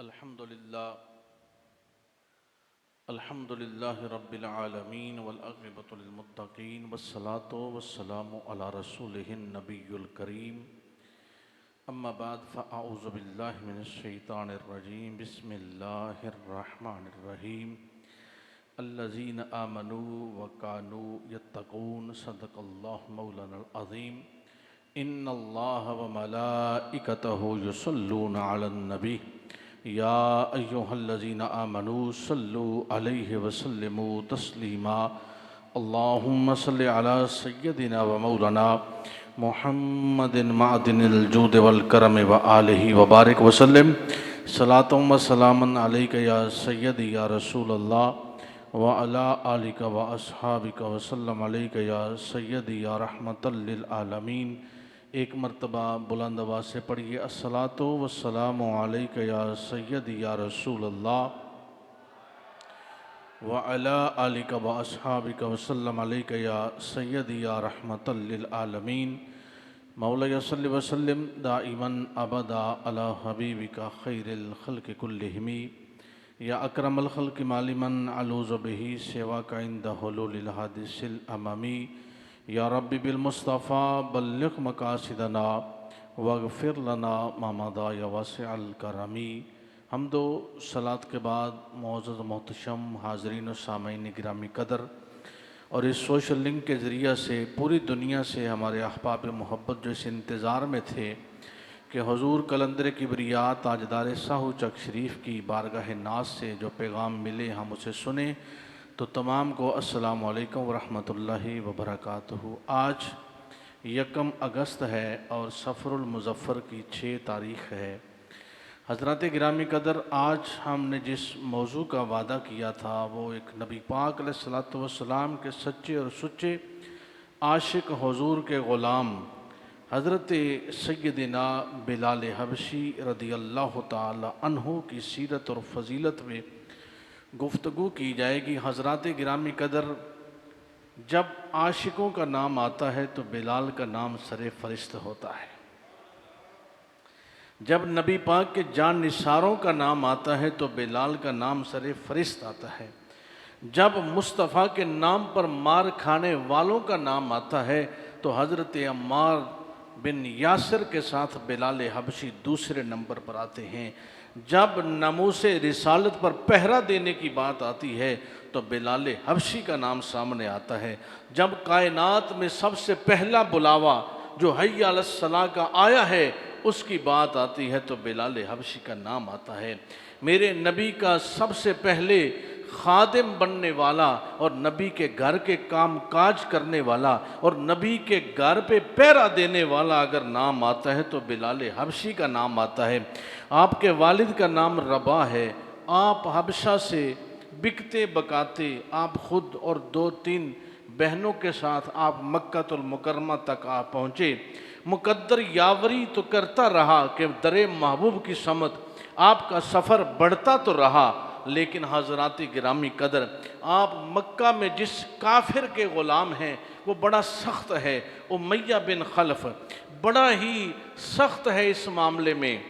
अल्हम्दुलिल्लाहि रब्बिल आलमीन वल आक़िबतु लिल मुत्तक़ीन वस्सलातु वस्सलामु अला रसूलिहिन नबिय्युल करीम अम्मा बाद फ़अऊज़ु बिल्लाहि मिनश शैतानिर रजीम बिस्मिल्लाहिर रहमानिर रहीम अल्लज़ीना आमनू व कानू यत्तक़ून सदक़ल्लाहु मौलानाल अज़ीम इन्नल्लाहा व मलाइकतहु युसल्लूना अलन नबी या अय्युहल्लज़ीना आमनू सल्लु अलैहि वसल्लिमू तस्लीमा अल्लाहुम्मा सल्लि अला सय्यदिना व मौलाना मुहम्मदिन मादिनिल जूद वल करम व आलिहि व बारिक वसल्लिम सलातुम व सलामन अलैका या सय्यदी या रसूलल्लाह व अला आलिका व अस्हाबिका व सल्लम अलैका या सय्यदी या रहमतल लिल आलमीन। एक मरतबा बुलंद आवाज़ से पढ़िए अस्सलातु वस्सलामु अलैका या सय्यदी या रसूलल्लाह व अला आलिका व अस्हाबिका व सल्लम अलैका या सय्यदी या रहमतल लिल आलमीन। मौला सल्लि व सल्लिम दाइमन अबदा अला हबीबिका खैरिल खल्क़ि कुल्लिहिम या अकरमल खल्क़ि मालिमन अलूज़ु बिही सेवा का इंद हुलूलिल हादिसिल अमामी या रब्बी बिल मुस्तफ़ा बल्लिग़ मक़ासिदना वग़फ़िर लना मा मदा या वासिअल करमी। हम्दो सलात के बाद मुअज़्ज़ज़ मोहतशम हाज़रीन व सामईन गिरामी कदर और इस सोशल लिंक के ज़रिया से पूरी दुनिया से हमारे अहबाब मोहब्बत जो इस इंतज़ार में थे कि हुज़ूर कलंदर किबरिया ताजदार साहू चक शरीफ की बारगाह नाज से जो पैगाम मिले हम उसे सुने। तो तमाम को अस्सलामु अलैकुम व रहमतुल्लाहि व बरकातुहू। आज 1 अगस्त है और सफ़रुल मुज़फ़्फ़र की 6 तारीख़ है। हज़रात गिरामी कदर, आज हमने जिस मौजू का वादा किया था वो एक नबी पाक अलैहिस्सलातु वस्सलाम के सच्चे और सुच्चे आशिक हुज़ूर के ग़ुलाम हज़रत सय्यदिना बिलाल हबशी रदियल्लाहु ताला अन्हु की सीरत और फ़जीलत में गुफ्तगू की जाएगी। हज़रात गिरामी कदर, जब आशिकों का नाम आता है तो बिलाल का नाम सरे फ़रिश्त होता है। जब नबी पाक के जान निसारों का नाम आता है तो बिलाल का नाम सरे फ़रिश्त आता है। जब मुस्तफ़ा के नाम पर मार खाने वालों का नाम आता है तो हज़रत अम्मार बिन यासिर के साथ बिलाल हबशी दूसरे नंबर पर आते हैं। जब नमूसे रिसालत पर पहरा देने की बात आती है तो बिलाल हबशी का नाम सामने आता है। जब कायनात में सबसे पहला बुलावा जो हय्या अलस सलाह का आया है उसकी बात आती है तो बिलाल हबशी का नाम आता है। मेरे नबी का सबसे पहले खादिम बनने वाला और नबी के घर के काम काज करने वाला और नबी के घर पे पहरा देने वाला अगर नाम आता है तो बिलाल हबशी का नाम आता है। आपके वालिद का नाम रबा है। आप हबशा से बिकते बकाते आप खुद और 2-3 बहनों के साथ आप मक्कातुल मुकर्रमा तक आप पहुँचे। मुकद्दर यावरी तो करता रहा कि दरे महबूब की समत आपका सफ़र बढ़ता तो रहा, लेकिन हज़रात गिरामी कदर, आप मक्का में जिस काफिर के ग़ुलाम हैं वो बड़ा सख्त है। उमैया बिन खलफ बड़ा ही सख्त है इस मामले में।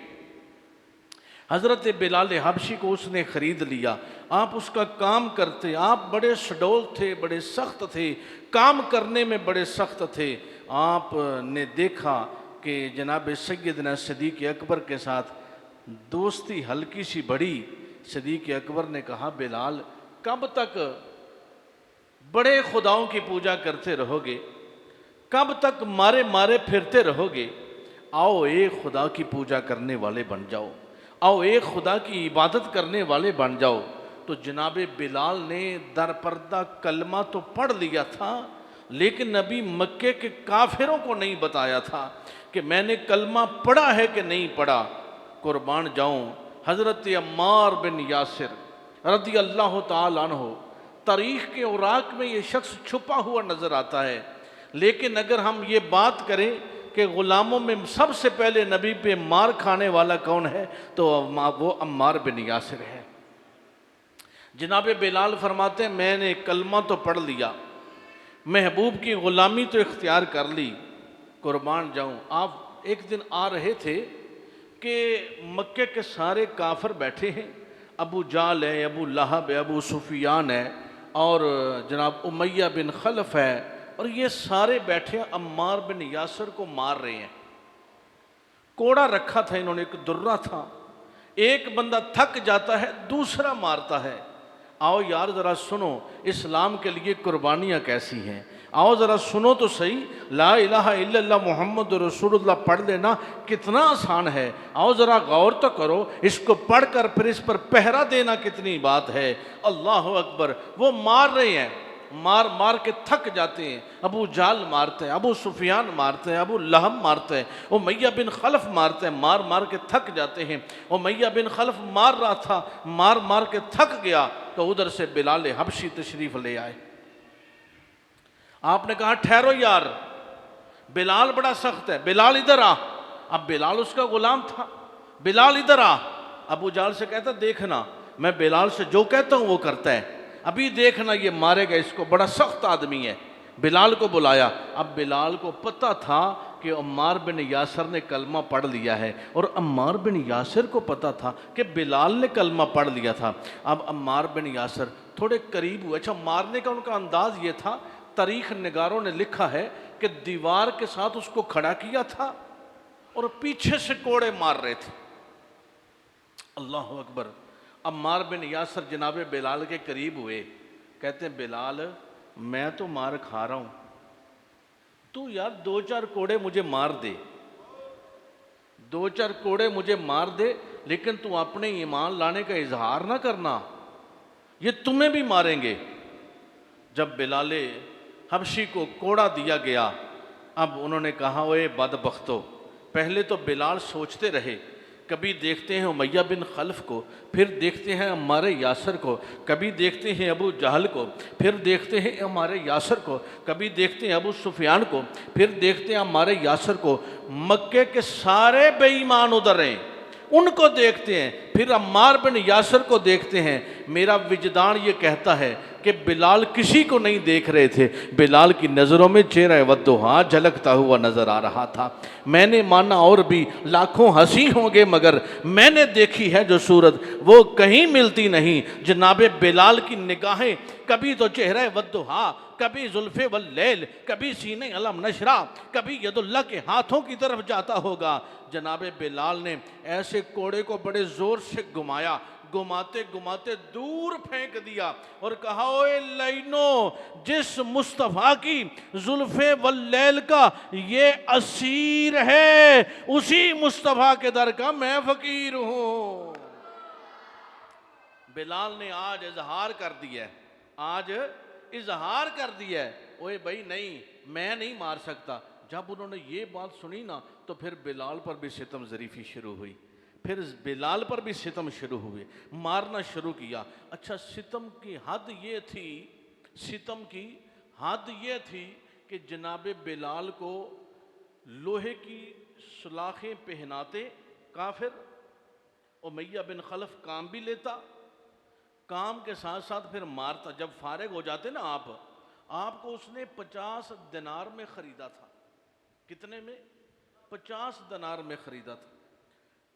हज़रत बिलाल हबशी को उसने ख़रीद लिया। आप उसका काम करते, आप बड़े शडोल थे, बड़े सख्त थे, काम करने में बड़े सख्त थे। आपने देखा कि जनाब सय्यदना सिद्दीक़ अकबर के साथ दोस्ती हल्की सी बढ़ी। सिद्दीक़ अकबर ने कहा, बिलाल कब तक बड़े खुदाओं की पूजा करते रहोगे, कब तक मारे मारे फिरते रहोगे? आओ एक खुदा की पूजा करने वाले बन जाओ, आओ एक खुदा की इबादत करने वाले बन जाओ। तो जनाब बिलाल ने दरपर्दा कलमा तो पढ़ लिया था, लेकिन नबी मक्के के काफिरों को नहीं बताया था कि मैंने कलमा पढ़ा है कि नहीं पढ़ा। कुर्बान जाऊं, हज़रत अम्मार बिन यासिर रदी अल्लाह ताला अन्हु, तारीख़ के औराक में ये शख्स छुपा हुआ नज़र आता है। लेकिन अगर हम ये बात करें कि ग़ुलामों में सबसे पहले नबी पे मार खाने वाला कौन है तो वो अम्मार बिन यासिर है। जनाब बिलाल फरमाते हैं, मैंने कलमा तो पढ़ लिया, महबूब की ग़ुलामी तो इख्तियार कर ली। कुर्बान जाऊं, आप एक दिन आ रहे थे कि मक्के के सारे काफिर बैठे हैं, अबू जाल है, अबू लहब है, अबू सुफियान है और जनाब उमैया बिन खलफ है, और ये सारे बैठे हैं अम्मार बिन यासर को मार रहे हैं। कोड़ा रखा था इन्होंने, एक दुर्रा था, एक बंदा थक जाता है दूसरा मारता है। आओ यार ज़रा सुनो इस्लाम के लिए कुर्बानियाँ कैसी हैं, आओ ज़रा सुनो तो सही, ला इलाहा इल्लल्लाह मुहम्मद रसूलुल्लाह पढ़ लेना कितना आसान है। आओ ज़रा गौर तो करो, इसको पढ़कर फिर इस पर पहरा देना कितनी बात है। अल्लाह अकबर। वो मार रहे हैं, मार मार के थक जाते हैं। अबू जाल मारते हैं, अबू सुफियान मारते हैं, अबू लहब मारते हैं, उमैया बिन खलफ मारते हैं, मार मार के थक जाते हैं। उमैया बिन खलफ मार रहा था, मार मार के थक गया, तो उधर से बिलाल हबशी तशरीफ ले आए। आपने कहा ठहरो यार, बिलाल बड़ा सख्त है, बिलाल इधर आ। अब बिलाल उसका गुलाम था, बिलाल इधर आ। अबू जाल से कहता देखना मैं बिलाल से जो कहता हूं वो करता है, अभी देखना ये मारेगा इसको, बड़ा सख्त आदमी है। बिलाल को बुलाया। अब बिलाल को पता था कि अम्मार बिन यासर ने कलमा पढ़ लिया है, और अम्मार बिन यासर को पता था कि बिलाल ने कलमा पढ़ लिया था। अब अम्मार बिन यासर थोड़े करीब हुए। अच्छा, मारने का उनका अंदाज ये था, तारीख निगारों ने लिखा है कि दीवार के साथ उसको खड़ा किया था और पीछे से कोड़े मार रहे थे। अल्लाह अकबर। अम्मार बिन यासर जनाबे बिलाल के करीब हुए, कहते हैं बिलाल मैं तो मार खा रहा हूं, तू यार दो चार कोड़े मुझे मार दे, दो चार कोड़े मुझे मार दे, लेकिन तू अपने ईमान लाने का इजहार ना करना, ये तुम्हें भी मारेंगे। जब बिलाले हबशी को कोड़ा दिया गया, अब उन्होंने कहा ओए बदबख्तो। पहले तो बिलाल सोचते रहे, कभी देखते हैं उमैया बिन खल्फ को, फिर देखते हैं हमारे यासर को, कभी देखते हैं अबू जहल को, फिर देखते हैं हमारे यासर को, कभी देखते हैं अबू सुफियान को, फिर देखते हैं हमारे यासर को। मक्के के सारे बेईमान उधर हैं, उनको देखते हैं, फिर अम्मार बिन यासर को देखते हैं। मेरा विजदान ये कहता है कि बिलाल किसी को नहीं देख रहे थे, बिलाल की नज़रों में चेहरा वद्दुहा झलकता हुआ नजर आ रहा था। मैंने माना और भी लाखों हंसी होंगे, मगर मैंने देखी है जो सूरत वो कहीं मिलती नहीं। जनाबे बिलाल की निगाहें कभी तो चेहरा वद्दुहा, कभी जुल्फे वल्लैल, कभी सीने अलम नशरा, कभी यदुल्लाह के हाथों की तरफ जाता होगा। जनाबे बिलाल ने ऐसे कोड़े को बड़े जोर से घुमाया, घुमाते घुमाते दूर फेंक दिया और कहा ओए लाइनो, जिस मुस्तफ़ा की जुल्फे वल्लैल का ये असीर है, उसी मुस्तफ़ा के दर का मैं फकीर हूं। बिलाल ने आज इजहार कर दिया है, आज इजहार कर दिया है, ओए भाई नहीं मैं नहीं मार सकता। जब उन्होंने ये बात सुनी ना, तो फिर बिलाल पर भी सितम ज़रीफ़ी शुरू हुई, फिर बिलाल पर भी सितम शुरू हुए, मारना शुरू किया। अच्छा, सितम की हद ये थी, सितम की हद ये थी कि जनाबे बिलाल को लोहे की सलाखें पहनाते काफिर, उमैया बिन खलफ काम भी लेता, काम के साथ साथ फिर मारता। जब फारिग हो जाते ना आपको उसने 50 दिनार में ख़रीदा था। कितने में? 50 दिनार में ख़रीदा था।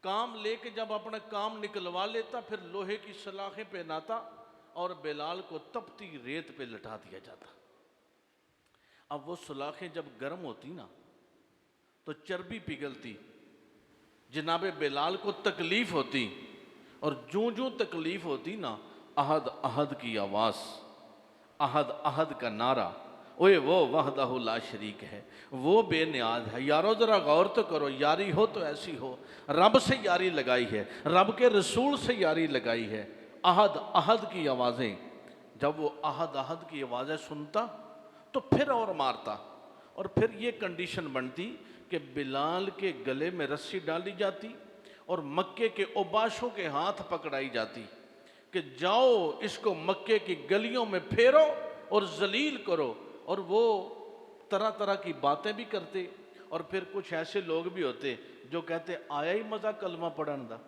काम लेके जब अपना काम निकलवा लेता, फिर लोहे की सलाखें पहनाता और बिलाल को तपती रेत पे लटा दिया जाता। अब वो सलाखें जब गर्म होती ना, तो चर्बी पिघलती, जनाबे बिलाल को तकलीफ होती, और जूं जूं तकलीफ होती ना, अहद अहद की आवाज़, अहद अहद का नारा, ओए वो वहदहु ला शरीक है, वो बेनियाज है। यारो ज़रा गौर तो करो, यारी हो तो ऐसी हो, रब से यारी लगाई है, रब के रसूल से यारी लगाई है। अहद अहद की आवाज़ें, जब वो अहद अहद की आवाज़ें सुनता तो फिर और मारता, और फिर ये कंडीशन बनती कि बिलाल के गले में रस्सी डाली जाती और मक्के के उबाशों के हाथ पकड़ाई जाती कि जाओ इसको मक्के की गलियों में फेरो और जलील करो। और वो तरह तरह की बातें भी करते, और फिर कुछ ऐसे लोग भी होते जो कहते आया ही मज़ा कलमा पढ़न दा,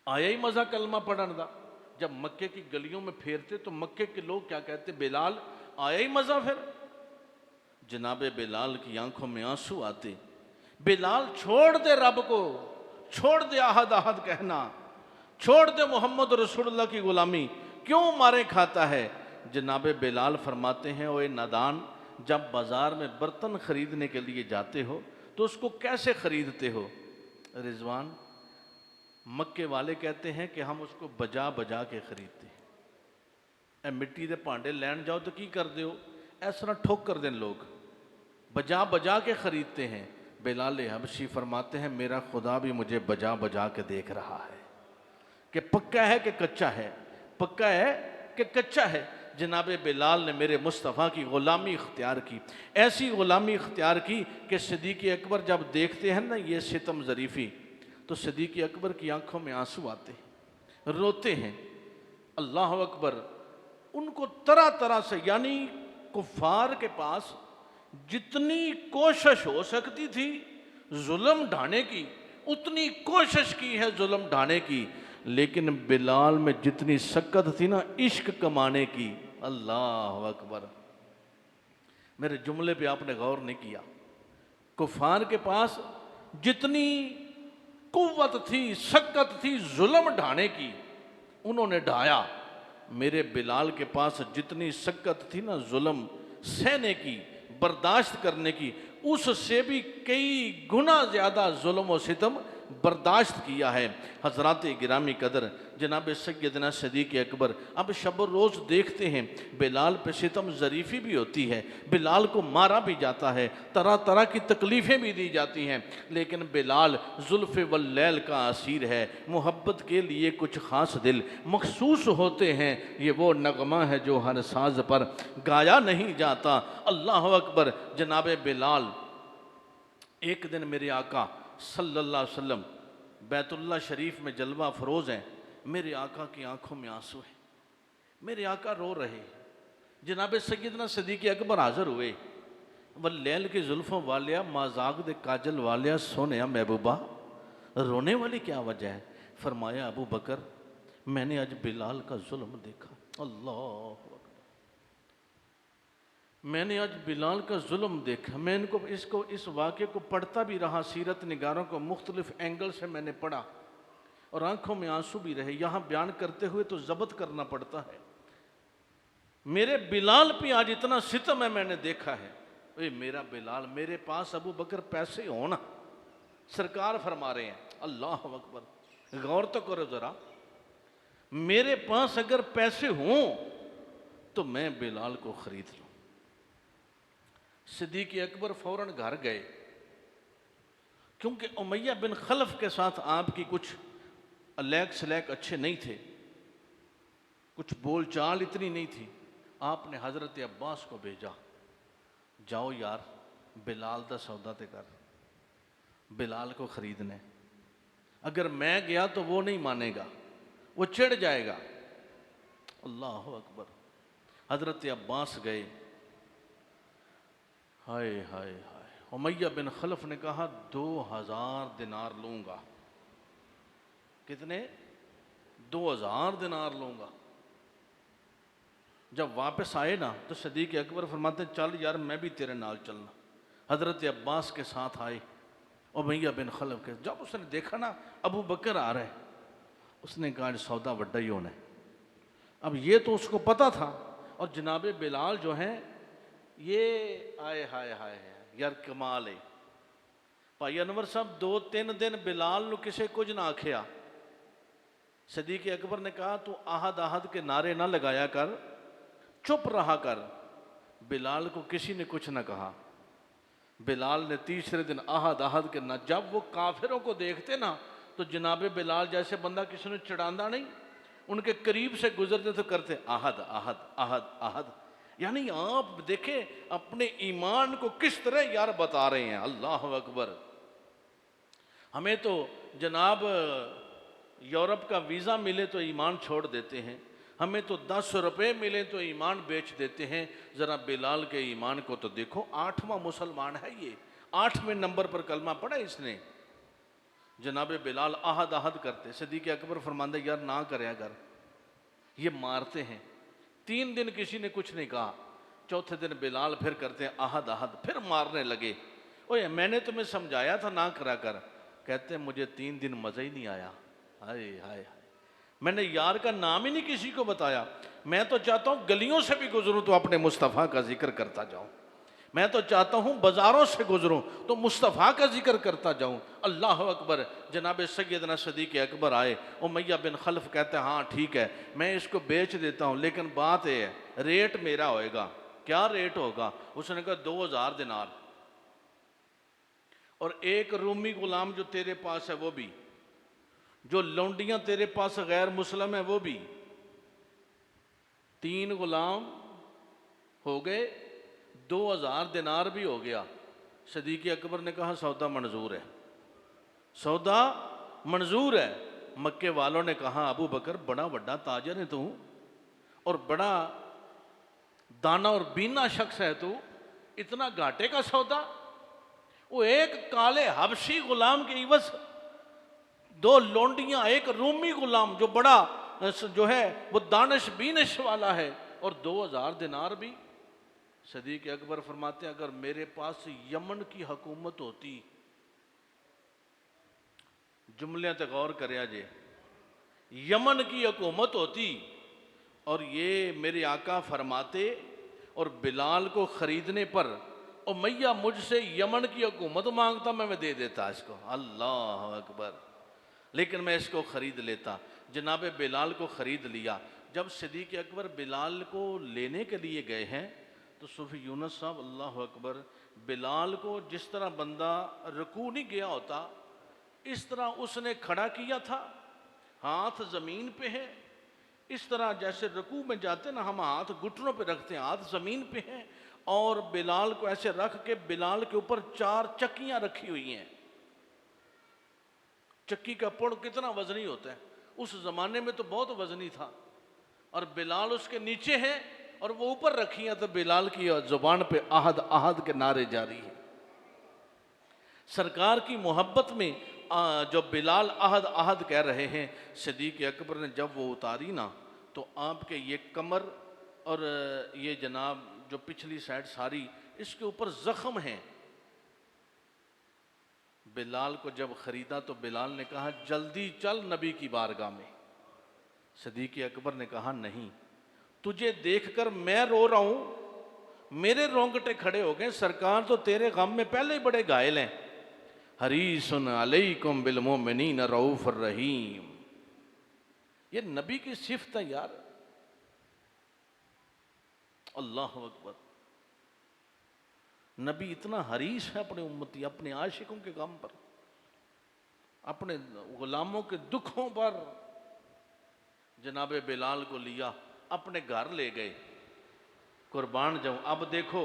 आया ही मज़ा कलमा पढ़न दा। जब मक्के की गलियों में फेरते तो मक्के के लोग क्या कहते, बिलाल आया ही मज़ा। फिर जनाबे बिलाल की आंखों में आंसू आते बिलाल छोड़ दे रब को, छोड़ दे आहद आहद कहना, छोड़ दे मोहम्मद रसूलुल्लाह की गुलामी, क्यों मारे खाता है। जनाबे बिलाल फरमाते हैं, ओए नादान, जब बाजार में बर्तन खरीदने के लिए जाते हो तो उसको कैसे खरीदते हो। रिजवान, मक्के वाले कहते हैं कि हम उसको बजा बजा के खरीदते हैं। ए मिट्टी के भांडे लैन जाओ तो की करते हो, इस तरह ठोक कर दें लोग, बजा बजा के खरीदते हैं। बिलाल हबशी फरमाते हैं, मेरा खुदा भी मुझे बजा बजा के देख रहा है कि पक्का है कि कच्चा है, पक्का है कि कच्चा है। जनाब बिलाल ने मेरे मुस्तफ़ा की ग़ुलामी इख्तियार की, ऐसी ग़ुलामी इख्तियार की कि सिद्दीक़ अकबर जब देखते हैं ना ये सितम ज़रीफ़ी, तो सिद्दीक़ अकबर की आंखों में आंसू आते हैं, रोते हैं। अल्लाह अकबर। उनको तरह तरह से, यानी कुफ़ार के पास जितनी कोशिश हो सकती थी जुल्म ढाने की, उतनी कोशिश की है जुल्म ढाने की, लेकिन बिलाल में जितनी शक्कत थी ना इश्क कमाने की, अल्लाह अकबर। मेरे जुमले पे आपने गौर नहीं किया। कुफार के पास जितनी कुव्वत थी, शक्कत थी जुल्म ढाने की, उन्होंने ढाया। मेरे बिलाल के पास जितनी शक्कत थी ना जुल्म सहने की, बर्दाश्त करने की, उससे भी कई गुना ज़्यादा जुल्म और सितम बर्दाश्त किया है। हज़रात गिरामी कदर जनाब सैयदना सिद्दीक़ अकबर अब शब रोज़ देखते हैं बिलाल पे सितम ज़रीफ़ी भी होती है, बिलाल को मारा भी जाता है, तरह तरह की तकलीफ़ें भी दी जाती हैं, लेकिन बिलाल जुल्फ़ वल लैल का असीर है। मोहब्बत के लिए कुछ ख़ास दिल मखसूस होते हैं, ये वो नगमा है जो हर साज पर गाया नहीं जाता। अल्लाह अकबर। जनाब बिलाल, एक दिन मेरे आका सल्लल्लाहु अलैहि वसल्लम बैतुल्ला शरीफ में जलवा फरोज़ हैं, मेरे आका की आंखों में आंसू हैं, मेरे आका रो रहे। जनाब सैयदना सिद्दीक़ अकबर हाज़िर हुए। वल्लैल की जुल्फ़ों वालिया, माजाक दे काजल वालिया, सोने महबूबा, रोने वाली क्या वजह है। फरमाया, अबू बकर, मैंने आज बिलाल का जुल्म देखा। अल्लाह, मैंने आज बिलाल का जुल्म देखा। मैं इस वाक़े को पढ़ता भी रहा, सीरत निगारों को मुख्तलिफ एंगल से मैंने पढ़ा और आंखों में आंसू भी रहे। यहाँ बयान करते हुए तो ज़ब्त करना पड़ता है। मेरे बिलाल पे आज इतना सितम है, मैंने देखा है। ए मेरा बिलाल, मेरे पास अबू बकर पैसे हो ना, सरकार फरमा रहे हैं, अल्लाह अकबर, गौर तो करो ज़रा, मेरे पास अगर पैसे हों तो मैं बिलाल को ख़रीद लूँ। सिद्दीक़ अकबर फ़ौरन घर गए, क्योंकि उमैया बिन खलफ के साथ आपकी कुछ अलैक सलैक अच्छे नहीं थे, कुछ बोलचाल इतनी नहीं थी। आपने हज़रत अब्बास को भेजा, जाओ यार बिलाल दा सौदा ते कर, बिलाल को ख़रीदने। अगर मैं गया तो वो नहीं मानेगा, वो चिढ़ जाएगा। अल्लाह अकबर। हज़रत अब्बास गए। हाय हाय हाय। उमैया बिन खलफ ने कहा 2000 दिनार लूँगा। कितने? 2000 दिनार लूँगा। जब वापस आए ना तो सिद्दीक़ अकबर फरमाते, चल यार मैं भी तेरे नाल चलना। हज़रत अब्बास के साथ आए उमैया बिन खलफ के। जब उसने देखा ना अबू बकर आ रहा है, उसने कहा सौदा बड्डा ही होना है। अब ये तो उसको पता था। और जनाब बिलाल जो हैं, ये आए हाय हाय यार कमाल है। भाई अनवर साहब 2-3 दिन बिलाल नू किसे कुछ ना आखिया। सिद्दीक़ अकबर ने कहा, तू आहद आहद के नारे ना लगाया कर, चुप रहा कर। बिलाल को किसी ने कुछ ना कहा। बिलाल ने तीसरे दिन आहद आहद के ना, जब वो काफिरों को देखते ना तो जनाब बिलाल जैसे बंदा किसी ने चिढ़ांदा नहीं, उनके करीब से गुजरते तो करते आहद आहद आहद आहद। यानी आप देखें अपने ईमान को किस तरह यार बता रहे हैं। अल्लाह अकबर। हमें तो जनाब यूरोप का वीज़ा मिले तो ईमान छोड़ देते हैं, हमें तो 10 रुपये मिले तो ईमान बेच देते हैं। ज़रा बिलाल के ईमान को तो देखो, 8वां मुसलमान है ये, 8वें नंबर पर कलमा पढ़ा इसने। जनाब बिलाल आहद आहद करते। सिद्दीक़ अकबर फरमाते, यार ना करे अगर, ये मारते हैं। 3 दिन किसी ने कुछ नहीं कहा। चौथे दिन बिलाल फिर करते हैं आहद आहद, फिर मारने लगे। ओए मैंने तुम्हें समझाया था ना करा कर। कहते मुझे 3 दिन मज़ा ही नहीं आया। हाय हाय हाय, मैंने यार का नाम ही नहीं किसी को बताया। मैं तो चाहता हूँ गलियों से भी गुजरूं तो अपने मुस्तफ़ा का जिक्र करता जाऊं। मैं तो चाहता हूँ बाज़ारों से गुजरूं तो मुस्तफ़ा का जिक्र करता जाऊं। अल्लाह अकबर। जनाब सैयदना सदीक़ अकबर आए। उमैया बिन खल्फ कहते हैं हाँ ठीक है मैं इसको बेच देता हूँ, लेकिन बात यह है रेट मेरा होएगा। क्या रेट होगा? उसने कहा 2000 दिनार, और एक रूमी गुलाम जो तेरे पास है वो भी, जो लौंडियां तेरे पास गैर मुस्लिम है वो भी। 3 गुलाम हो गए, 2000 दिनार भी हो गया। सदीक़ अकबर ने कहा सौदा मंजूर है, सौदा मंजूर है। मक्के वालों ने कहा अबू बकर बड़ा बड़ा ताजर है तू, और बड़ा दाना और बीना शख्स है तू, इतना घाटे का सौदा? वो एक काले हबशी गुलाम के इवज 2 लौंडियां, एक रूमी गुलाम जो बड़ा जो है वो दानिश बीनिश वाला है, और 2000 दिनार भी। सदीक़ अकबर फरमाते हैं अगर मेरे पास यमन की हुकूमत होती, जुमले तक गौर करे जे, यमन की हुकूमत होती और ये मेरे आका फरमाते और बिलाल को खरीदने पर उमैया मुझसे यमन की हुकूमत मांगता, मैं दे देता इसको। अल्लाह अकबर। लेकिन मैं इसको खरीद लेता। जनाब बिलाल को खरीद लिया। जब सदीक़ अकबर बिलाल को लेने के लिए गए हैं तो सूफी यूनुस साहब अल्लाह अकबर, बिलाल को जिस तरह बंदा रुकू नहीं गया होता इस तरह उसने खड़ा किया था, हाथ ज़मीन पे है। इस तरह जैसे रुकू में जाते ना हम हाथ घुटनों पे रखते हैं, हाथ ज़मीन पे हैं, और बिलाल को ऐसे रख के बिलाल के ऊपर 4 चक्कियां रखी हुई हैं। चक्की का पुड़ कितना वजनी होता है, उस ज़माने में तो बहुत वजनी था, और बिलाल उसके नीचे है और वो ऊपर रखी है। तो बिलाल की ज़ुबान पे आहद आहद के नारे जारी हैं। सरकार की मोहब्बत में जो बिलाल आहद आहद कह रहे हैं, सदीक़ अकबर ने जब वो उतारी ना तो आपके ये कमर और ये जनाब जो पिछली साइड सारी इसके ऊपर ज़ख्म हैं। बिलाल को जब ख़रीदा तो बिलाल ने कहा जल्दी चल नबी की बारगाह में। सदीक़ अकबर ने कहा नहीं, तुझे देखकर मैं रो रहा हूँ, मेरे रोंगटे खड़े हो गए। सरकार तो तेरे गम में पहले ही बड़े घायल हैं। हरीसुन अलैकुम बिल मोमिनीन रऊफ़ुर रहीम, ये नबी की सिफ़त है यार। अल्लाह अकबर। नबी इतना हरीस है अपने उम्मती, अपने आशिकों के गम पर, अपने गुलामों के दुखों पर। जनाब बिलाल को लिया, अपने घर ले गए, कुर्बान जाऊं। अब देखो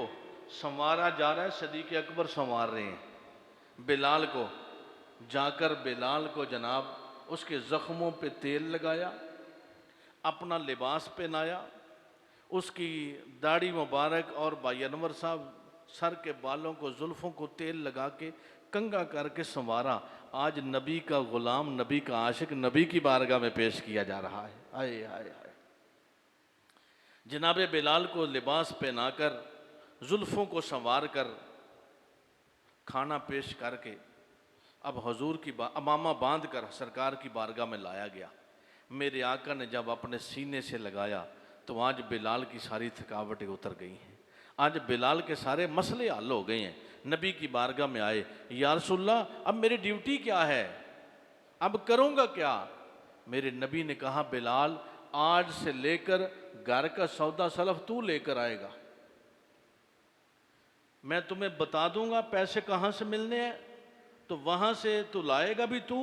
संवारा जा रहा है, सदीक़ अकबर संवार रहे हैं बिलाल को। जाकर बिलाल को जनाब उसके ज़ख्मों पे तेल लगाया, अपना लिबास पहनाया, उसकी दाढ़ी मुबारक और भाई अनवर साहब सर के बालों को जुल्फ़ों को तेल लगा के कंगा करके संवारा। आज नबी का ग़ुलाम, नबी का आशिक नबी की बारगाह में पेश किया जा रहा है। आए आए आए। जनाब बिलाल को लिबास पहनाकर, जुल्फ़ों को संवार कर, खाना पेश करके अब हुजूर की अमामा बांध कर सरकार की बारगाह में लाया गया। मेरे आका ने जब अपने सीने से लगाया तो आज बिलाल की सारी थकावटें उतर गई हैं। आज बिलाल के सारे मसले हल हो गए हैं। नबी की बारगाह में आए, या रसूलल्लाह अब मेरी ड्यूटी क्या है, अब करूँगा क्या? मेरे नबी ने कहा बिलाल आज से लेकर घर का सौदा सलफ तू लेकर आएगा, मैं तुम्हें बता दूंगा पैसे कहाँ से मिलने हैं, तो वहाँ से तू लाएगा भी तू,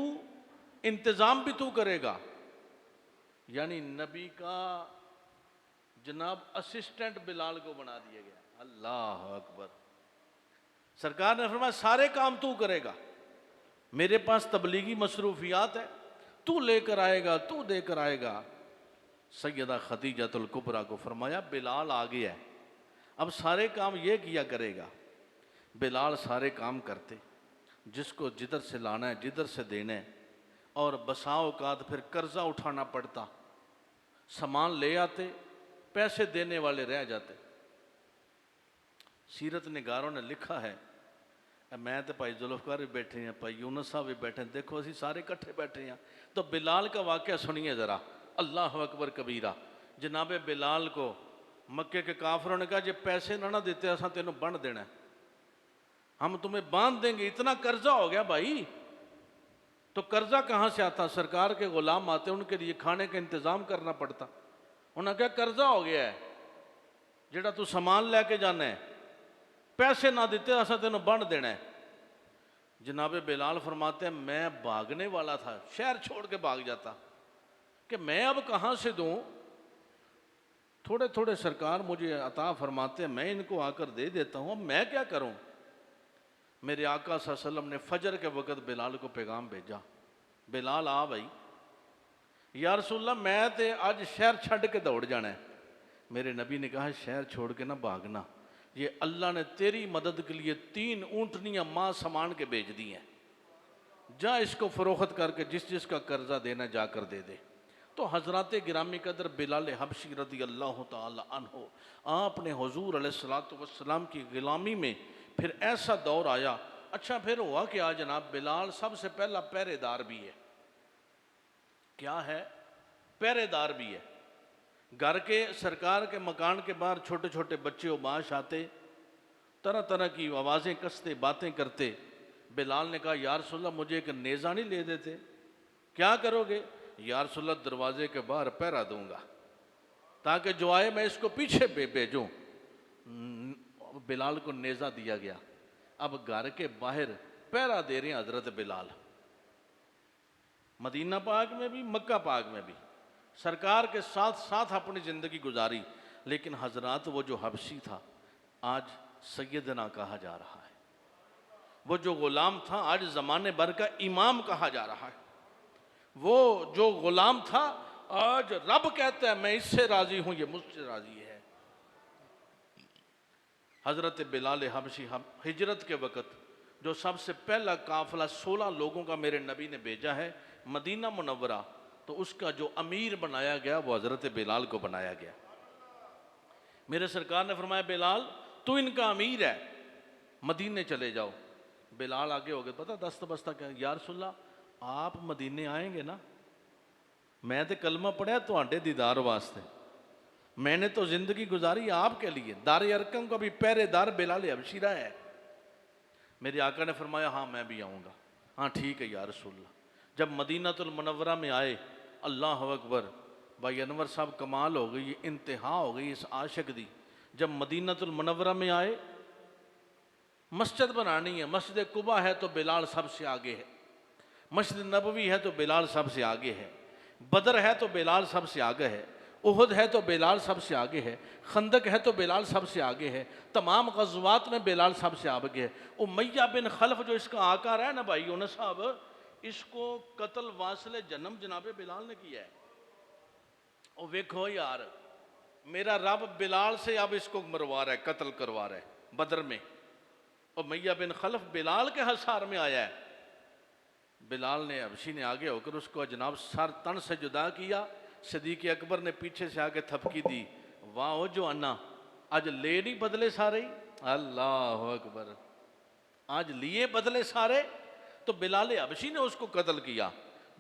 इंतज़ाम भी तू करेगा। यानी नबी का जनाब असिस्टेंट बिलाल को बना दिया गया। अल्लाह अकबर। सरकार ने फरमाया सारे काम तू करेगा, मेरे पास तबलीगी मसरूफियात है, तू लेकर आएगा, तू देकर आएगा। सैयदा खदीजतुल कुबरा को फरमाया बिलाल आ गया है, अब सारे काम ये किया करेगा। बिलाल सारे काम करते, जिसको जिधर से लाना है जिधर से देना है, और बसा औकात फिर कर्जा उठाना पड़ता, सामान ले आते, पैसे देने वाले रह जाते। सीरत निगारों ने लिखा है मैं तो भाई जुल्फकार भी बैठे हैं, भाई यूनुस साहब भी बैठे हैं, देखो असी सारे इकट्ठे बैठे हैं। तो बिलाल का वाक़या सुनिए ज़रा, अल्लाह अकबर कबीरा। जनाब बिलाल को मक्के के काफरों ने कहा, जे पैसे ना देते असा तेनों बन देना, हम तुम्हें बांध देंगे, इतना कर्जा हो गया भाई। तो कर्जा कहाँ से आता? सरकार के गुलाम आते, उनके लिए खाने का इंतज़ाम करना पड़ता। उन्होंने कहा कर्जा हो गया है, जेड़ा तू सामान लैके जाना है, पैसे ना देते असा तेनों बन देना है। जनाब बिलाल फरमाते हैं, मैं भागने वाला था, शहर छोड़ के भाग जाता कि मैं अब कहाँ से दूँ। थोड़े थोड़े सरकार मुझे अता फरमाते हैं, मैं इनको आकर दे देता हूँ, अब मैं क्या करूँ। मेरे आका सल्लल्लाहु अलैहि वसल्लम ने फजर के वक़्त बिलाल को पैगाम भेजा, बिलाल आ भाई। या रसूलल्लाह मैं तो आज शहर छड़ के दौड़ जाना है। मेरे नबी ने कहा, शहर छोड़ के ना भागना, ये अल्लाह ने तेरी मदद के लिए 3 ऊँटनियाँ माँ सामान के भेज दी हैं, जा इसको फ़रोख्त करके जिस जिसका कर्जा देना जाकर दे दे। तो हज़रात गिरामी कदर बिलाल हबशी रज़ी अल्लाह ताला अन्हो, आपने हुज़ूर अलैहिस्सलातु वस्सलाम की ग़ुलामी में फिर ऐसा दौर आया। अच्छा फिर हुआ कि आज जनाब बिलाल सबसे पहला पहरेदार भी है। क्या है? पहरेदार भी है। घर के सरकार के मकान के बाहर छोटे छोटे बच्चे उबाश आते, तरह तरह की आवाज़ें कसते, बातें करते। बिलाल ने कहा, या रसूलल्लाह मुझे एक नेज़ा नहीं ले देते? क्या करोगे? या रसूलल्लाह दरवाजे के बाहर पहरा दूंगा, ताकि जो आए मैं इसको पीछे भेजूं। बिलाल को नेज़ा दिया गया। अब घर के बाहर पहरा दे रहे हैं हज़रत बिलाल, मदीना पाक में भी, मक्का पाक में भी। सरकार के साथ साथ अपनी ज़िंदगी गुजारी। लेकिन हजरात वो जो हबशी था आज सैयदना कहा जा रहा है, वो जो ग़ुलाम था आज ज़माने भर का इमाम कहा जा रहा है, वो जो ग़ुलाम था आज रब कहता है मैं इससे राज़ी हूँ, ये मुझसे राज़ी है। हज़रत बिलाल हबशी हिजरत के वक़्त जो सबसे पहला काफ़िला 16 लोगों का मेरे नबी ने भेजा है मदीना मुनव्वरा, तो उसका जो अमीर बनाया गया वो हज़रत बिलाल को बनाया गया। मेरे सरकार ने फरमाया, बिलाल तू इनका अमीर है, मदीने चले जाओ। बिलाल आगे हो गए, पता दस्त बस्ता क्या, या रसूलल्लाह आप मदीने आएंगे ना, मैं तो कलमा पढ़िया तुहाडे दीदार वास्ते, मैंने तो ज़िंदगी गुजारी आपके लिए। दार अरकम का भी पहरेदार बिलाल हबशी रहा है। मेरे आका ने फरमाया, हाँ मैं भी आऊँगा। हाँ ठीक है या रसूलल्लाह। जब मदीनातुल मुनव्वरा में आए, अल्लाह अकबर, भाई अनवर साहब कमाल हो गई, इंतहा हो गई इस आशिक दी। जब मदीनातुल मुनव्वरा में आए, मस्जिद बनानी है, मस्जिद कुबा है तो बिलाल सबसे आगे है, मस्जिद नबवी है तो बिलाल सबसे आगे है, बदर है तो बिलाल सबसे आगे है, उहद है तो बिलाल सबसे आगे है, खंदक है तो बिलाल सबसे आगे है, तमाम गज़वात में बिलाल सबसे आगे है। उमैया बिन खल्फ जो इसका आकार है ना भाई यूनुस साहब, इसको कत्ल वासले जन्म जनाबे बिलाल ने किया है। और देखो यार, मेरा रब बिलाल से अब इसको मरवा रहा है, कत्ल करवा रहा है बदर में। और मैया बिन खल्फ बिलाल के हसार में आया है। बिलाल ने हबशी ने आगे होकर उसको जनाब सर तन से जुदा किया। सदीक अकबर ने पीछे से आके थपकी दी, वाह जो अन्ना, आज ले नहीं बदले सारे, अल्लाह अकबर, आज लिए बदले सारे। तो बिलाल हबशी ने उसको कत्ल किया।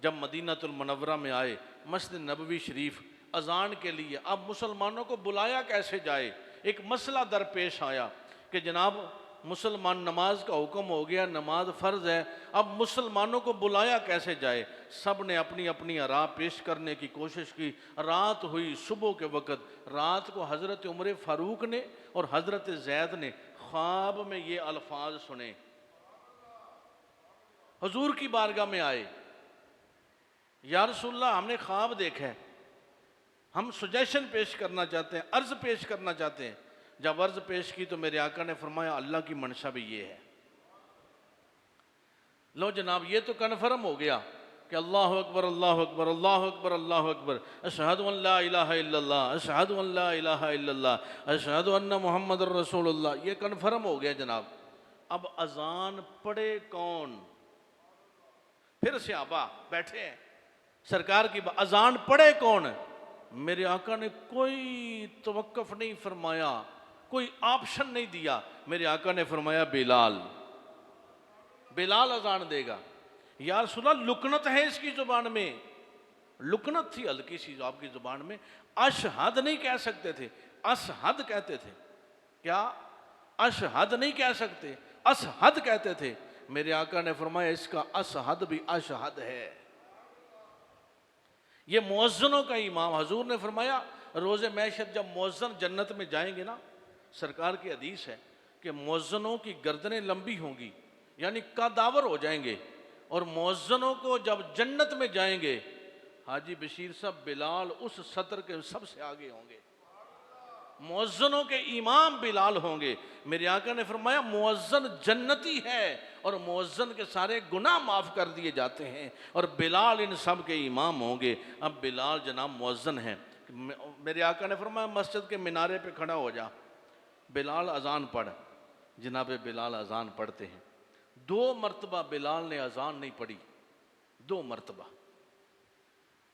जब मदीनातुल मुनव्वरा में आए, मस्जिद नबवी शरीफ अजान के लिए, अब मुसलमानों को बुलाया कैसे जाए, एक मसला दरपेश आया कि जनाब मुसलमान नमाज का हुक्म हो गया, नमाज फ़र्ज़ है, अब मुसलमानों को बुलाया कैसे जाए। सब ने अपनी अपनी आरा पेश करने की कोशिश की। रात हुई, सुबह के वक़्त रात को हज़रत उमर फ़ारूक ने और हज़रत ज़ैद ने ख्वाब में ये अल्फाज सुने। हुजूर की बारगाह में आए, या रसूलल्लाह हमने ख्वाब देखा है, हम सजेशन पेश करना चाहते हैं, अर्ज़ पेश करना चाहते हैं। जब अर्ज़ पेश की तो मेरे आका ने फरमाया, अल्लाह की मंशा भी ये है। लो जनाब, ये तो कन्फर्म हो गया कि अल्लाह अकबर अल्लाह अकबर अल्लाह अकबर अल्लाह अकबर, अशहदु अन ला इलाहा इल्लल्लाह अशहदु अन ला इलाहा इल्लल्लाह अशहदु अन्ना मुहम्मदुर रसूलुल्लाह, ये कन्फर्म हो गया जनाब। अब अजान पढ़े कौन? फिर सहाबा बैठे हैं, सरकार की अजान पढ़े कौन? मेरे आका ने कोई तवक्कुफ नहीं फरमाया, कोई ऑप्शन नहीं दिया। मेरे आका ने फरमाया, बिलाल। बिलाल अजान देगा। यार सुना, लुकनत है इसकी जुबान में, लुकनत थी हल्की सी जो आपकी जुबान में। अशहद नहीं कह सकते थे, असहद कहते थे। क्या? अशहद नहीं कह सकते, असहद कहते थे। मेरे आका ने फरमाया इसका असहद भी अशहद है। ये मुअज्जिनों का इमाम। हजूर ने फरमाया रोज़े महशर जब मुअज्जिन जन्नत में जाएंगे ना, सरकार की हदीस है कि मुअज्जिनों की गर्दनें लंबी होंगी, यानी कदावर हो जाएंगे, और मुअज्जिनों को जब जन्नत में जाएंगे, हाजी बशीर साहब बिलाल उस सत्र के सबसे आगे होंगे। मुअज्जिनों के इमाम बिलाल होंगे। मेरे आका ने फरमाया मुअज्जिन जन्नती है और मुअज्जिन के सारे गुनाह माफ़ कर दिए जाते हैं, और बिलाल इन सब के इमाम होंगे। अब बिलाल जनाब मुअज्जिन हैं। मेरे आका ने फरमाया मस्जिद के मिनारे पे खड़ा हो जा, बिलाल अजान पढ़। जनाब बिलाल अजान पढ़ते हैं। 2 मरतबा बिलाल ने अजान नहीं पढ़ी, 2 मरतबा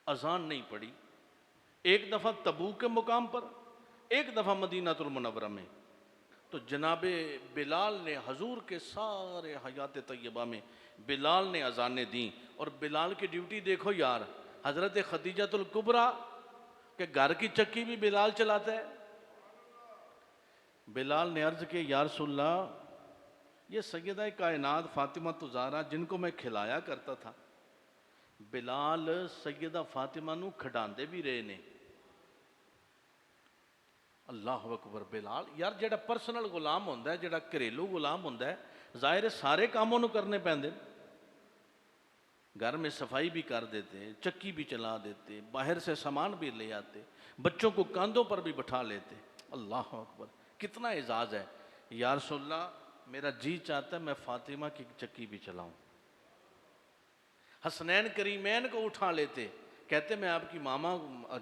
अजान नहीं पढ़ी। एक दफ़ा तबूक के मुकाम पर, एक दफ़ा मदीनातुल मुनव्वरा में। तो जनाबे बिलाल ने हजूर के सारे हयात तय्यबा में बिलाल ने अजानें दी। और बिलाल की ड्यूटी देखो यार, हज़रत खदीजतुल कुबरा के घर की चक्की भी बिलाल चलाता है। बिलाल ने अर्ज़ किया या रसूलल्लाह, ये सैयदा कायनात फातिमा तुज़ारा जिनको मैं खिलाया करता था, बिलाल सैयदा फातिमा नू खिडांदे भी रहे ने। अल्लाह अकबर। बिलाल यार जेड़ा परसनल गुलाम होंदा है, जेड़ा घरेलू गुलाम होंदा है, जाहिर है सारे कामों नू करने पैंदे। घर में सफाई भी कर देते, चक्की भी चला देते, बाहर से सामान भी ले आते, बच्चों को कंधों पर भी बैठा लेते। अल्लाह अकबर, कितना एजाज़ है। या रसूलल्लाह मेरा जी चाहता है मैं फातिमा की चक्की भी चलाऊं। हसनैन करीमैन को उठा लेते, कहते मैं आपकी मामा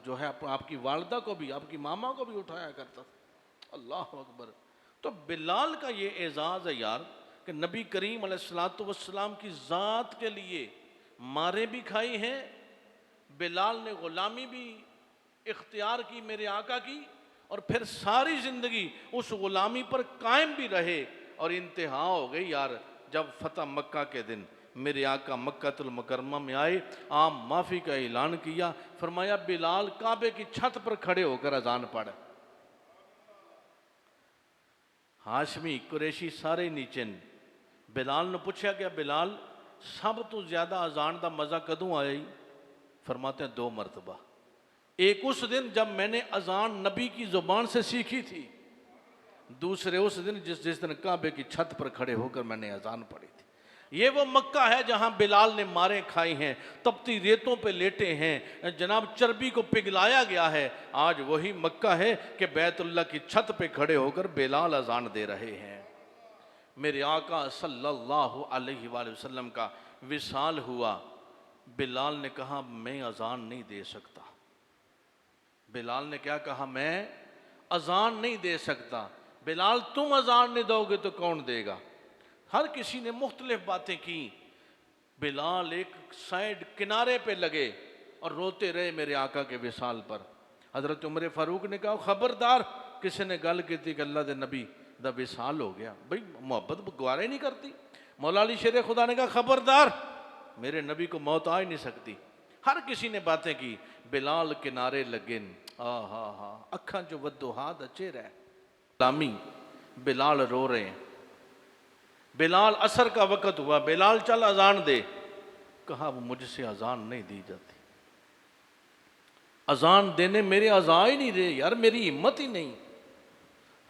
जो है आपकी वालदा को भी, आपकी मामा को भी उठाया करता था। अल्लाह अकबर। तो बिलाल का ये एजाज़ है यार कि नबी करीम अलैहिस्सलातु वस्सलाम की ज़ात के लिए मारे भी खाई हैं, बिलाल ने ग़ुलामी भी इख्तियार की मेरे आका की, और फिर सारी ज़िंदगी उस ग़ुलामी पर कायम भी रहे। और इंतहा हो गई यार जब फ़तह मक्का के दिन मेरे आका मक्कातुल मुकर्रमा में आए, आम माफ़ी का ऐलान किया, फरमाया बिलाल काबे की छत पर खड़े होकर अजान पढ़। हाशमी कुरैशी सारे नीचे ने। बिलाल ने पूछा गया बिलाल सब तो ज़्यादा अजान का मज़ा कदों आया ही? फरमाते हैं 2 मरतबा। एक उस दिन जब मैंने अजान नबी की ज़ुबान से सीखी थी, दूसरे उस दिन जिस दिन काबे की छत पर खड़े होकर मैंने अजान पढ़ी थी। ये वो मक्का है जहां बिलाल ने मारे खाई हैं, तपती रेतों पे लेटे हैं, जनाब चर्बी को पिघलाया गया है। आज वही मक्का है कि बैतुल्लाह की छत पे खड़े होकर बिलाल अजान दे रहे हैं। मेरे आका सल्लल्लाहु अलैहि वसल्लम का विसाल हुआ। बिलाल ने कहा मैं अजान नहीं दे सकता। बिलाल ने क्या कहा? मैं अजान नहीं दे सकता। बिलाल तुम अजान नहीं दोगे तो कौन देगा? हर किसी ने मुख्तलिफ बातें की। बिलाल एक साइड किनारे पे लगे और रोते रहे मेरे आका के विसाल पर। हजरत उमर फारूक ने कहा खबरदार, किसी ने गल की कि अल्लाह के नबी दा विसाल हो गया, भाई मोहब्बत गवारा ही नहीं करती। मौला अली शेर खुदा ने कहा खबरदार, मेरे नबी को मौत आ ही नहीं सकती। हर किसी ने बातें की। बिलाल किनारे लगे, हा अखा जो वदो हाथ अच्छे रह लामी। बिलाल रो रहे हैं। बिलाल असर का वक़्त हुआ, बिलाल चल अजान दे। कहा वो मुझसे अजान नहीं दी जाती, अजान देने मेरे अजा ही नहीं रहे यार, मेरी हिम्मत ही नहीं।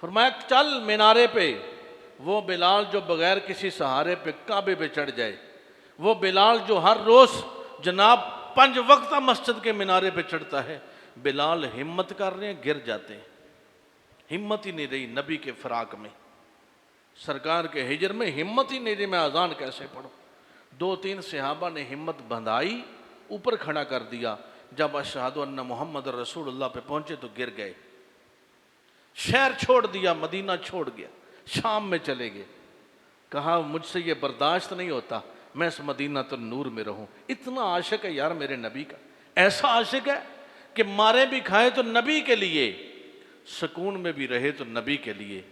फरमाया चल मीनारे पे। वो बिलाल जो बगैर किसी सहारे पे काबे पे चढ़ जाए, वो बिलाल जो हर रोज़ जनाब 5 वक्त मस्जिद के मीनारे पे चढ़ता है। बिलाल हिम्मत कर रहे हैं, गिर जाते हैं। हिम्मत ही नहीं रही नबी के फराक में, सरकार के हिजर में हिम्मत ही नहीं रही, मैं अजान कैसे पढ़ूं। 2-3 सहाबा ने हिम्मत बंधाई, ऊपर खड़ा कर दिया। जब अशहदु अन्ना मोहम्मद रसूलुल्लाह पे पहुंचे तो गिर गए। शहर छोड़ दिया, मदीना छोड़ गया, शाम में चले गए। कहा मुझसे ये बर्दाश्त नहीं होता, मैं इस मदीना तो नूर में रहूं। इतना आशिक है यार मेरे नबी का, ऐसा आशिक है कि मारे भी खाए तो नबी के लिए, सुकून में भी रहे तो नबी के लिए।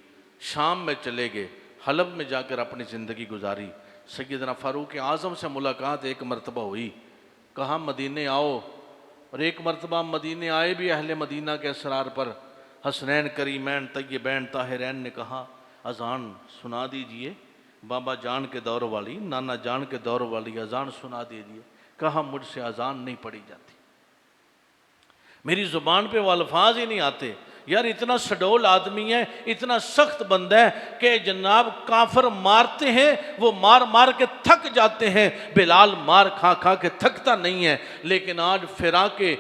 शाम में चले गए, हलब में जाकर अपनी ज़िंदगी गुजारी। सैयदना फ़ारूक आज़म से मुलाकात एक मरतबा हुई, कहा मदीने आओ, और एक मरतबा मदीने आए भी अहले मदीना के असरार पर। हसनैन करीमैन तय्यबैन ताहिरैन ने कहा अज़ान सुना दीजिए, बाबा जान के दौर वाली, नाना जान के दौर वाली अज़ान सुना दीजिए। कहा मुझसे अज़ान नहीं पढ़ी जाती, मेरी ज़ुबान पे वो अल्फाज ही नहीं आते। यार इतना सडोल आदमी है, इतना सख्त बंदा है कि जनाब काफर मारते हैं, वो मार मार के थक जाते हैं। बिलाल मार खा खा के थकता नहीं है, लेकिन आज फिराके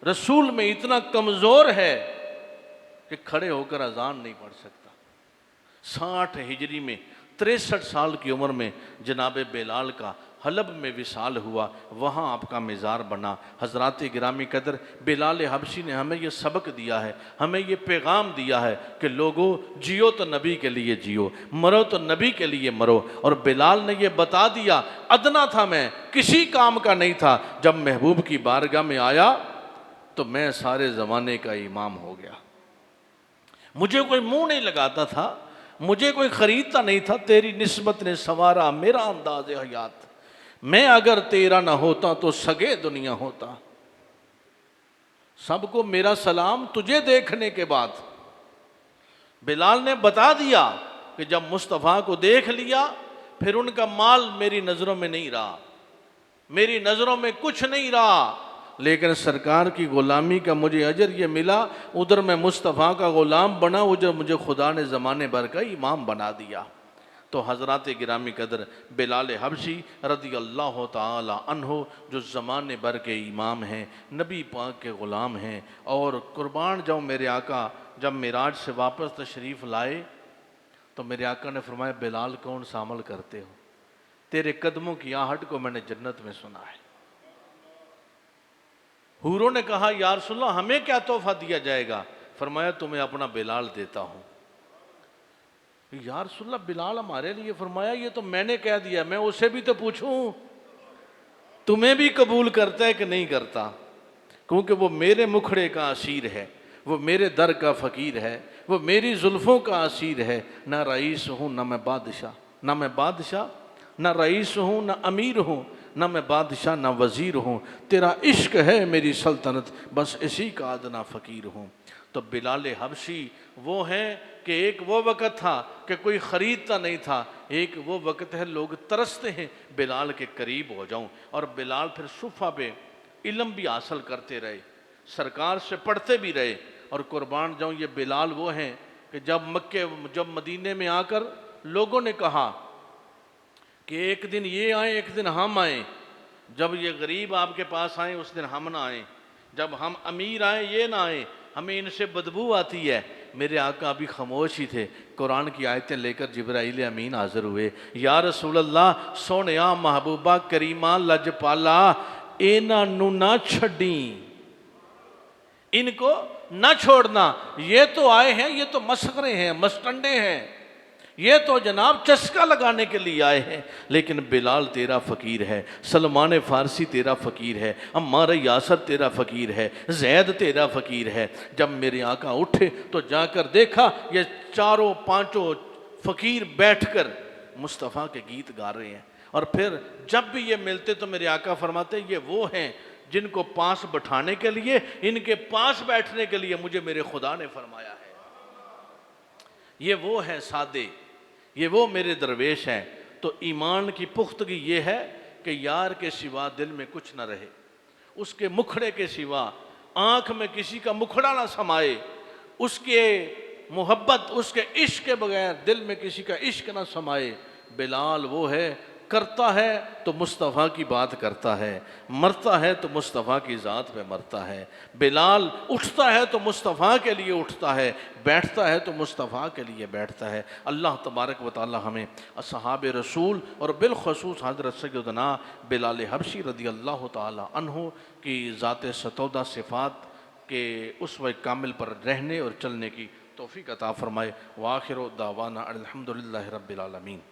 रसूल में इतना कमज़ोर है कि खड़े होकर अजान नहीं पढ़ सकता। 60 हिजरी में 63 साल की उम्र में जनाब बिलाल का हलब में विसाल हुआ, वहाँ आपका मज़ार बना। हज़रात गिरामी कदर, बिलाल हबशी ने हमें ये सबक दिया है, हमें ये पैगाम दिया है कि लोगों जियो तो नबी के लिए जियो, मरो तो नबी के लिए मरो। और बिलाल ने ये बता दिया, अदना था मैं, किसी काम का नहीं था, जब महबूब की बारगाह में आया तो मैं सारे ज़माने का इमाम हो गया। मुझे कोई मुंह नहीं लगाता था, मुझे कोई ख़रीदता नहीं था, तेरी निस्बत ने संवारा मेरा अंदाज़ हयात। मैं अगर तेरा ना होता तो सगे दुनिया होता। सबको मेरा सलाम तुझे देखने के बाद। बिलाल ने बता दिया कि जब मुस्तफ़ा को देख लिया फिर उनका माल मेरी नज़रों में नहीं रहा, मेरी नज़रों में कुछ नहीं रहा, लेकिन सरकार की ग़ुलामी का मुझे अजर ये मिला। उधर मैं मुस्तफ़ा का ग़ुलाम बना, उधर मुझे खुदा ने ज़माने भर का इमाम बना दिया। तो हज़रात गिरामी कदर, बिलाल हबशी रज़ी अल्लाह ताला अन्हो जो ज़माने भर के इमाम हैं, नबी पाक के ग़ुलाम हैं, और कुर्बान जाऊँ मेरे आका जब मिराज से वापस तशरीफ़ लाए तो मेरे आका ने फरमाया बिलाल कौन सा अमल करते हो, तेरे कदमों की आहट को मैंने जन्नत में सुना है। हूरों ने कहा या रसूलल्लाह हमें क्या तोहफा दिया जाएगा? फरमाया तुम्हें अपना बिलाल देता हूँ। या रसूलल्लाह बिलाल हमारे लिए? फरमाया ये तो मैंने कह दिया, मैं उससे भी तो पूछूं तुम्हें भी कबूल करता है कि नहीं करता, क्योंकि वो मेरे मुखड़े का असीर है, वो मेरे दर का फ़कीर है, वो मेरी जुल्फ़ों का असीर है। ना रईस हूँ ना मैं बादशाह, ना मैं बादशाह, ना रईस हूँ ना अमीर हूँ, ना मैं बादशाह ना वज़ीर हूँ, तेरा इश्क है मेरी सल्तनत, बस इसी का अदना फ़कीर हूँ। तो बिलाल हबशी वो हैं कि एक वो वक़्त था कि कोई ख़रीदता नहीं था, एक वो वक़्त है लोग तरसते हैं बिलाल के करीब हो जाऊं। और बिलाल फिर सुफ़ा पे इल्म भी हासिल करते रहे, सरकार से पढ़ते भी रहे। और कुर्बान जाऊं ये बिलाल वो हैं कि जब मदीने में आकर लोगों ने कहा कि एक दिन ये आए एक दिन हम आए, जब ये गरीब आपके पास आए उस दिन हम ना आए, जब हम अमीर आए ये ना आए, हमें इनसे बदबू आती है। मेरे आका अभी खामोश ही थे, कुरान की आयतें लेकर जिब्राइल अमीन हाजिर हुए। या रसूल अल्लाह सोनिया महबूबा करीमा लजपाला इन्हां नू ना छड़ी, इनको ना छोड़ना, ये तो आए हैं, ये तो मसखरे हैं, मस्टंडे हैं, ये तो जनाब चस्का लगाने के लिए आए हैं। लेकिन बिलाल तेरा फ़कीर है, सलमान फ़ारसी तेरा फ़कीर है, अम्मार यासर तेरा फ़कीर है, जैद तेरा फ़कीर है। जब मेरे आका उठे तो जाकर देखा ये चारों पांचों फ़कीर बैठकर मुस्तफ़ा के गीत गा रहे हैं। और फिर जब भी ये मिलते तो मेरे आका फरमाते ये वो हैं जिनको पास बैठाने के लिए, इनके पास बैठने के लिए मुझे मेरे खुदा ने फरमाया है। ये वो है सादे, ये वो मेरे दरवेश हैं। तो ईमान की पुख्तगी ये है कि यार के सिवा दिल में कुछ ना रहे, उसके मुखड़े के सिवा आँख में किसी का मुखड़ा ना समाए, उसके मोहब्बत उसके इश्क के बगैर दिल में किसी का इश्क ना समाए। बिलाल वो है, करता है तो मुस्तफ़ा की बात करता है, मरता है तो मुस्तफ़ा की ज़ात पे मरता है। बिलाल उठता है तो मुस्तफ़ा के लिए उठता है, बैठता है तो मुस्तफ़ा के लिए बैठता है। अल्लाह तबारक व तआला हमें असहाब रसूल और बिलखसूस हज़रत सैयदना बिलाल हबशी रज़ी अल्लाह तआला अन्हु की ज़ात सतौदा सिफ़ात के उस्वे कामिल पर रहने और चलने की तौफ़ीक़ अता फ़रमाए। व आखिर दावाना अल्हम्दुलिल्लाहि रब्बिल आलमीन।